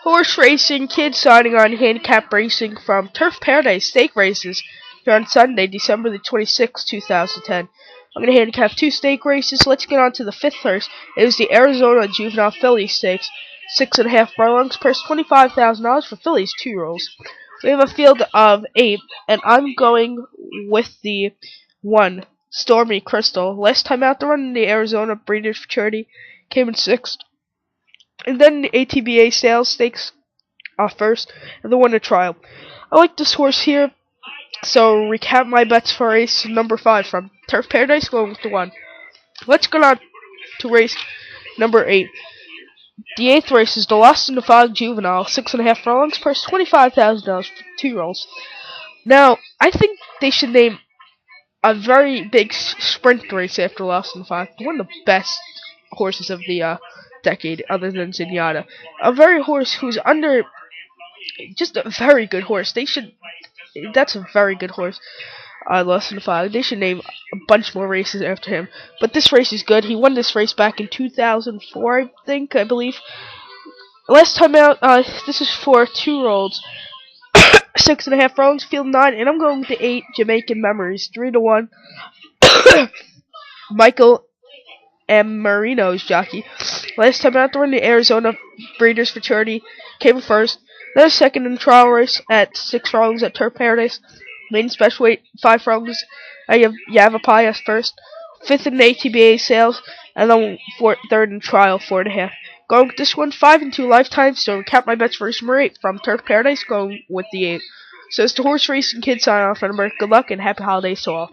Horse racing, kids signing on handicap racing from Turf Paradise Stake Races here on Sunday, December the 26th, 2010. I'm going to handicap 2 stake races. Let's get on to the 5th horse. It is the Arizona Juvenile Filly Stakes. 6.5 furlongs, purse $25,000 for fillies, 2 rolls. We have a field of 8, and I'm going with the 1, Stormy Crystal. Last time out the run in the Arizona Breeders' Futurity came in 6th. And then the ATBA Sales Stakes first, and the winner trial. I like this horse here, so recap my bets for race number 5 from Turf Paradise, going with the 1. Let's go on to race number 8. The 8th race is the Lost in the Fog Juvenile, 6.5 furlongs, purse $25,000 for 2 rolls. Now, I think they should name a very big sprint race after Lost in the Fog. One of the best horses of the decade, other than Zenyatta. A very horse who's under, just a very good horse. That's a very good horse. Lost in the Fog. They should name a bunch more races after him. But this race is good. He won this race back in 2004, I believe. Last time out, this is for 2 rolls. 6.5 furlongs, field 9, and I'm going with the 8, Jamaican Memories, 3-1. Michael M. Marino's jockey. Last time out, the Arizona Breeders' Futurity came first. Then second in the trial race at 6 furlongs at Turf Paradise. Maiden special weight, 5 furlongs. I have Yavapai first. 5th in the ATBA Sales, and then 3rd in trial, 4.5. Going with this one, 5-2 lifetime. So recap my bets for race number 8 from Turf Paradise, going with the 8. So it's the horse racing kids sign off. Remember, good luck and happy holidays to all.